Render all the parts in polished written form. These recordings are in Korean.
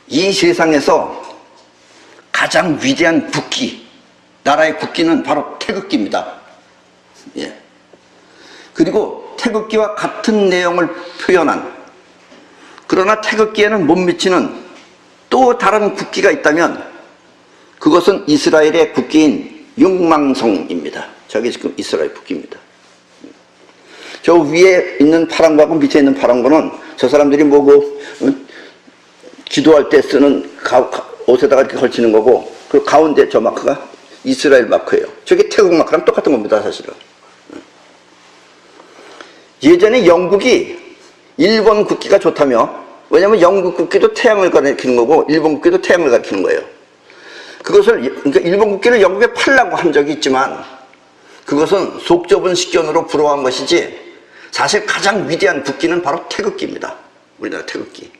이 세상에서 가장 위대한 국기, 나라의 국기는 바로 태극기입니다. 예. 그리고 태극기와 같은 내용을 표현한, 그러나 태극기에는 못 미치는 또 다른 국기가 있다면 그것은 이스라엘의 국기인 육망성입니다. 저게 지금 이스라엘 국기입니다. 저 위에 있는 파란 거하고 밑에 있는 파란 거는 저 사람들이 뭐고 기도할 때 쓰는 옷에다가 이렇게 걸치는 거고, 그 가운데 저 마크가 이스라엘 마크예요. 저게 태국 마크랑 똑같은 겁니다, 사실은. 예전에 영국이 일본 국기가 좋다며, 왜냐면 영국 국기도 태양을 가리키는 거고 일본 국기도 태양을 가리키는 거예요. 그러니까 일본 국기를 영국에 팔라고 한 적이 있지만 그것은 속 좁은 식견으로 부러워한 것이지, 사실 가장 위대한 국기는 바로 태극기입니다. 우리나라 태극기.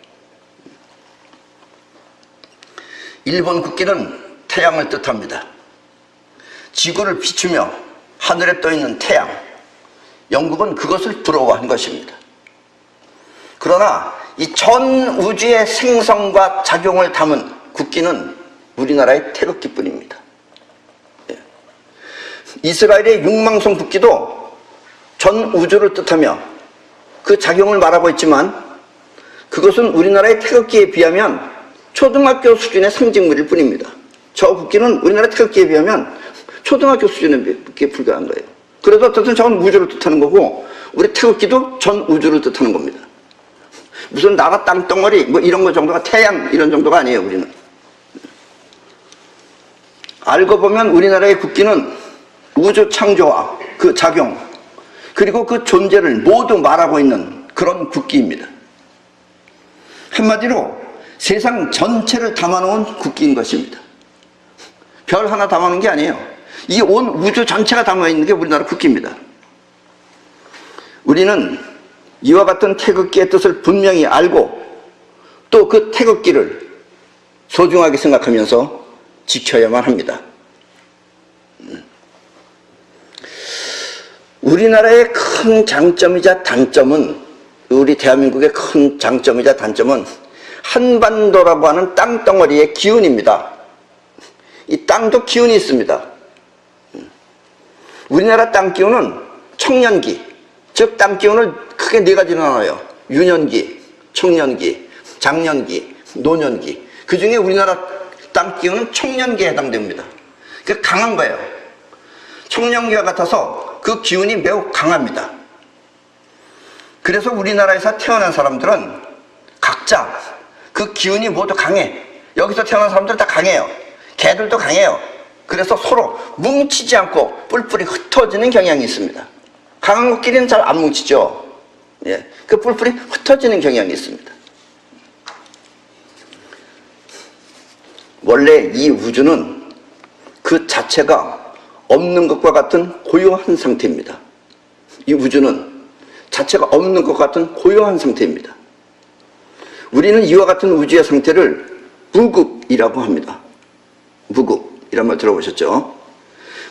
일본 국기는 태양을 뜻합니다. 지구를 비추며 하늘에 떠있는 태양, 영국은 그것을 부러워한 것입니다. 그러나 이 전 우주의 생성과 작용을 담은 국기는 우리나라의 태극기뿐입니다. 이스라엘의 육망성 국기도 전 우주를 뜻하며 그 작용을 말하고 있지만 그것은 우리나라의 태극기에 비하면 초등학교 수준의 상징물일 뿐입니다. 저 국기는 우리나라 태극기에 비하면 초등학교 수준에 불과한 거예요. 그래도 어쨌든 저건 우주를 뜻하는 거고 우리 태극기도 전 우주를 뜻하는 겁니다. 무슨 나라 땅덩어리 뭐 이런 거 정도가, 태양 이런 정도가 아니에요. 우리는 알고 보면 우리나라의 국기는 우주 창조와 그 작용, 그리고 그 존재를 모두 말하고 있는 그런 국기입니다. 한마디로 세상 전체를 담아놓은 국기인 것입니다. 별 하나 담아놓은 게 아니에요. 이 온 우주 전체가 담아있는 게 우리나라 국기입니다. 우리는 이와 같은 태극기의 뜻을 분명히 알고 또 그 태극기를 소중하게 생각하면서 지켜야만 합니다. 우리나라의 큰 장점이자 단점은, 우리 대한민국의 큰 장점이자 단점은 한반도라고 하는 땅덩어리의 기운입니다. 이 땅도 기운이 있습니다. 우리나라 땅 기운은 청년기, 즉 땅 기운을 크게 네 가지로 나눠요. 유년기, 청년기, 장년기, 노년기. 그 중에 우리나라 땅 기운은 청년기에 해당됩니다. 그러니까 강한 거예요. 청년기와 같아서 그 기운이 매우 강합니다. 그래서 우리나라에서 태어난 사람들은 각자 그 기운이 모두 강해. 여기서 태어난 사람들은 다 강해요. 개들도 강해요. 그래서 서로 뭉치지 않고 뿔뿔이 흩어지는 경향이 있습니다. 강한 것끼리는 잘 안 뭉치죠. 예, 그 뿔뿔이 흩어지는 경향이 있습니다. 원래 이 우주는 그 자체가 없는 것과 같은 고요한 상태입니다. 이 우주는 자체가 없는 것 같은 고요한 상태입니다. 우리는 이와 같은 우주의 상태를 무극이라고 합니다. 무극, 이란 말 들어보셨죠?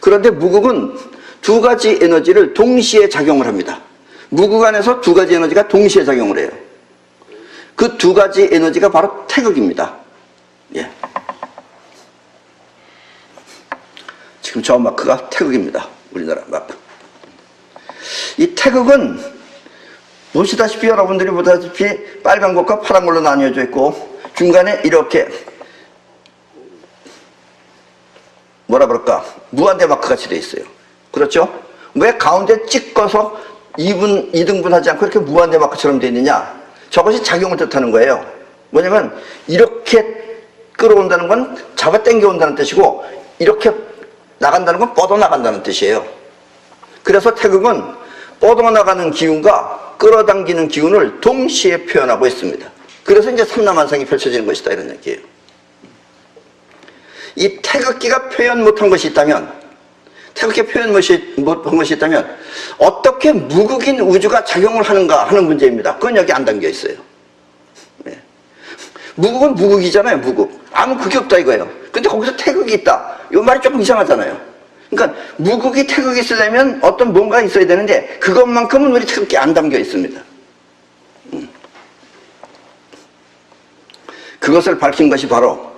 그런데 무극은 두 가지 에너지를 동시에 작용을 합니다. 무극 안에서 두 가지 에너지가 동시에 작용을 해요. 그 두 가지 에너지가 바로 태극입니다. 예. 지금 저 마크가 태극입니다. 우리나라 마크. 이 태극은 보시다시피, 여러분들이 보다시피 빨간 것과 파란 걸로 나뉘어져 있고 중간에 이렇게 뭐라 그럴까, 무한대 마크가 칠해 있어요. 그렇죠? 왜 가운데 찍어서 2등분 하지 않고 이렇게 무한대 마크처럼 되어 있느냐? 저것이 작용을 뜻하는 거예요. 뭐냐면 이렇게 끌어온다는 건 잡아 당겨온다는 뜻이고 이렇게 나간다는 건 뻗어나간다는 뜻이에요. 그래서 태극은 뻗어나가는 기운과 끌어당기는 기운을 동시에 표현하고 있습니다. 그래서 이제 삼라만상이 펼쳐지는 것이다, 이런 얘기예요. 이 태극기가 표현 못한 것이 있다면, 태극기 표현 못한 것이 있다면 어떻게 무극인 우주가 작용을 하는가 하는 문제입니다. 그건 여기 안 담겨 있어요. 네. 무극은 무극이잖아요. 무극. 아무 극이 없다 이거예요. 근데 거기서 태극이 있다. 이 말이 조금 이상하잖아요. 그러니까 무극이 태극이 있으려면 어떤 뭔가 있어야 되는데 그것만큼은 우리 태극기에 안 담겨 있습니다. 그것을 밝힌 것이 바로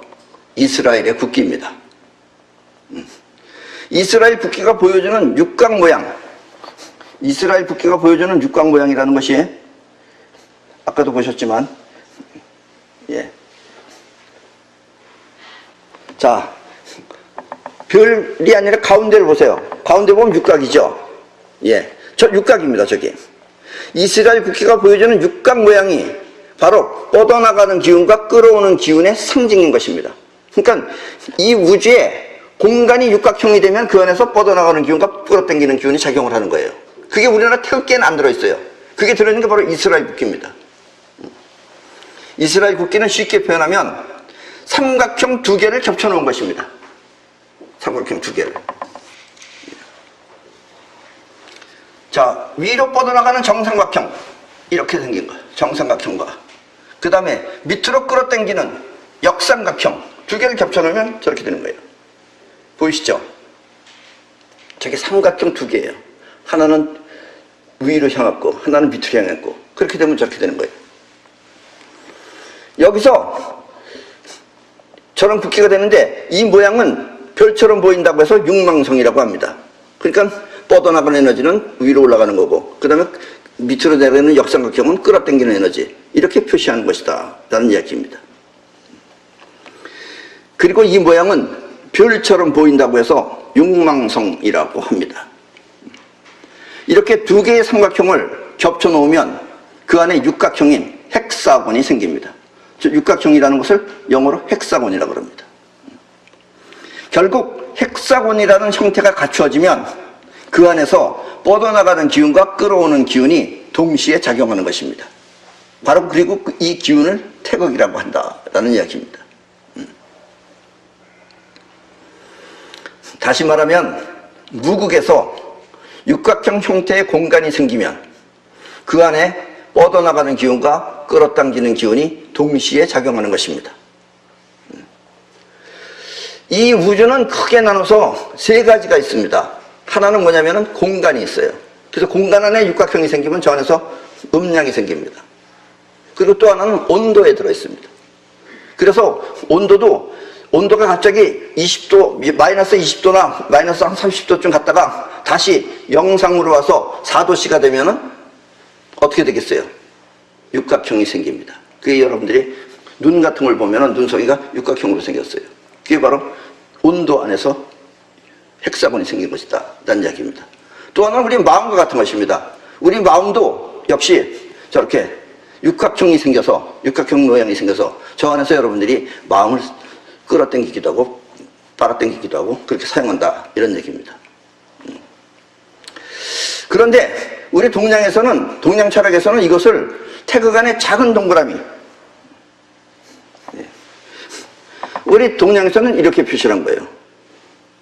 이스라엘의 국기입니다. 이스라엘 국기가 보여주는 육각 모양, 이스라엘 국기가 보여주는 육각 모양이라는 것이 아까도 보셨지만, 예. 자, 별이 아니라 가운데를 보세요. 가운데 보면 육각이죠. 예, 저 육각입니다. 저기 이스라엘 국기가 보여주는 육각 모양이 바로 뻗어나가는 기운과 끌어오는 기운의 상징인 것입니다. 그러니까 이 우주에 공간이 육각형이 되면 그 안에서 뻗어나가는 기운과 끌어당기는 기운이 작용을 하는 거예요. 그게 우리나라 태극기에는 안 들어있어요. 그게 들어있는 게 바로 이스라엘 국기입니다. 이스라엘 국기는 쉽게 표현하면 삼각형 두 개를 겹쳐놓은 것입니다. 삼각형 두 개를. 자, 위로 뻗어나가는 정삼각형, 이렇게 생긴 거예요. 정삼각형과 그 다음에 밑으로 끌어당기는 역삼각형 두 개를 겹쳐놓으면 저렇게 되는 거예요. 보이시죠? 저게 삼각형 두 개예요. 하나는 위로 향했고 하나는 밑으로 향했고, 그렇게 되면 저렇게 되는 거예요. 여기서 저런 국기가 되는데 이 모양은 별처럼 보인다고 해서 육망성이라고 합니다. 그러니까 뻗어나가는 에너지는 위로 올라가는 거고, 그 다음에 밑으로 내려가는 역삼각형은 끌어당기는 에너지, 이렇게 표시하는 것이다 라는 이야기입니다. 그리고 이 모양은 별처럼 보인다고 해서 육망성이라고 합니다. 이렇게 두 개의 삼각형을 겹쳐 놓으면 그 안에 육각형인 헥사곤이 생깁니다. 육각형이라는 것을 영어로 헥사곤이라고 합니다. 결국 헥사곤이라는 형태가 갖추어지면 그 안에서 뻗어나가는 기운과 끌어오는 기운이 동시에 작용하는 것입니다. 바로 그리고 이 기운을 태극이라고 한다라는 이야기입니다. 다시 말하면 무극에서 육각형 형태의 공간이 생기면 그 안에 뻗어나가는 기운과 끌어당기는 기운이 동시에 작용하는 것입니다. 이 우주는 크게 나눠서 세 가지가 있습니다. 하나는 뭐냐면 공간이 있어요. 그래서 공간 안에 육각형이 생기면 저 안에서 음량이 생깁니다. 그리고 또 하나는 온도에 들어있습니다. 그래서 온도가 갑자기 20도, 마이너스 20도나 마이너스 한 30도쯤 갔다가 다시 영상으로 와서 4도씨가 되면은 어떻게 되겠어요? 육각형이 생깁니다. 그게 여러분들이 눈 같은 걸 보면은 눈송이가 육각형으로 생겼어요. 그게 바로 온도 안에서 헥사곤이 생긴 것이다 라는 이야기입니다. 또 하나는 우리 마음과 같은 것입니다. 우리 마음도 역시 저렇게 육각형이 생겨서, 육각형 모양이 생겨서 저 안에서 여러분들이 마음을 끌어당기기도 하고 빨아당기기도 하고 그렇게 사용한다, 이런 얘기입니다. 그런데 우리 동양 철학에서는 이것을 태극 안에 작은 동그라미, 우리 동양에서는 이렇게 표시를 한 거예요.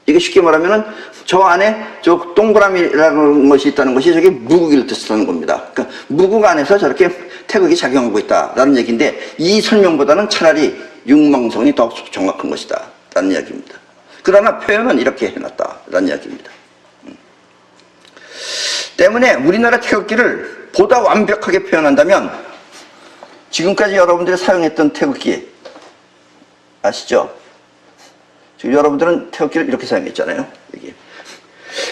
이게 쉽게 말하면은 저 안에 저 동그라미라는 것이 있다는 것이 저게 무극을 뜻하는 겁니다. 그러니까 무극 안에서 저렇게 태극이 작용하고 있다라는 얘기인데, 이 설명보다는 차라리 육망성이 더 정확한 것이다 라는 이야기입니다. 그러나 표현은 이렇게 해놨다라는 이야기입니다. 때문에 우리나라 태극기를 보다 완벽하게 표현한다면 지금까지 여러분들이 사용했던 태극기 아시죠? 지금 여러분들은 태극기를 이렇게 사용했잖아요.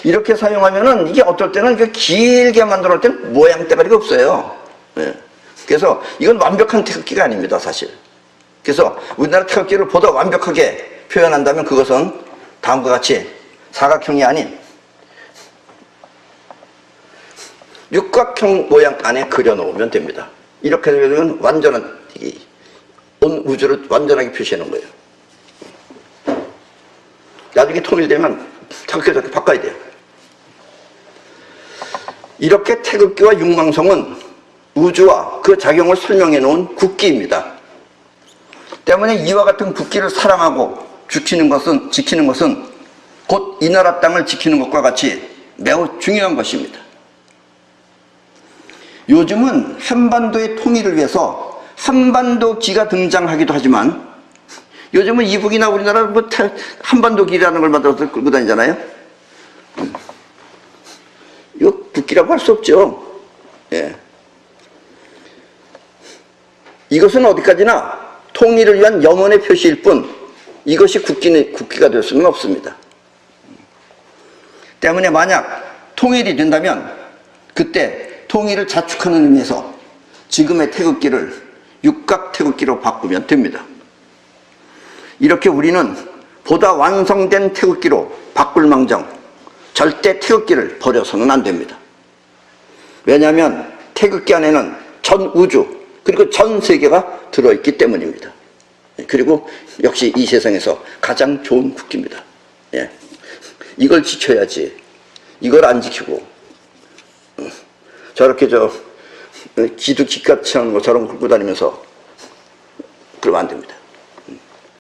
이렇게 사용하면은 이게 어떨 때는 길게 만들어 놓을 때는 모양 대가리가 없어요. 네. 그래서 이건 완벽한 태극기가 아닙니다, 사실. 그래서 우리나라 태극기를 보다 완벽하게 표현한다면 그것은 다음과 같이 사각형이 아닌 육각형 모양 안에 그려놓으면 됩니다. 이렇게 되면 완전한, 온 우주를 완전하게 표시해 놓은 거예요. 나중에 통일되면 태극기 저렇게 바꿔야 돼요. 이렇게 태극기와 육망성은 우주와 그 작용을 설명해 놓은 국기입니다. 때문에 이와 같은 국기를 사랑하고 지키는 것은 곧 이 나라 땅을 지키는 것과 같이 매우 중요한 것입니다. 요즘은 한반도의 통일을 위해서 한반도기가 등장하기도 하지만, 요즘은 이북이나 우리나라 뭐 한반도기라는 걸 만들어서 끌고 다니잖아요. 이거 국기라고 할 수 없죠. 예. 이것은 어디까지나 통일을 위한 염원의 표시일 뿐 이것이 국기가 될 수는 없습니다. 때문에 만약 통일이 된다면 그때 통일을 자축하는 의미에서 지금의 태극기를 육각 태극기로 바꾸면 됩니다. 이렇게 우리는 보다 완성된 태극기로 바꿀 망정 절대 태극기를 버려서는 안 됩니다. 왜냐하면 태극기 안에는 전 우주 그리고 전 세계가 들어있기 때문입니다. 그리고 역시 이 세상에서 가장 좋은 국기입니다. 예. 이걸 지켜야지. 이걸 안 지키고 저렇게 기도 기같이 하는 거 저런 거 긁고 다니면서 그러면 안 됩니다.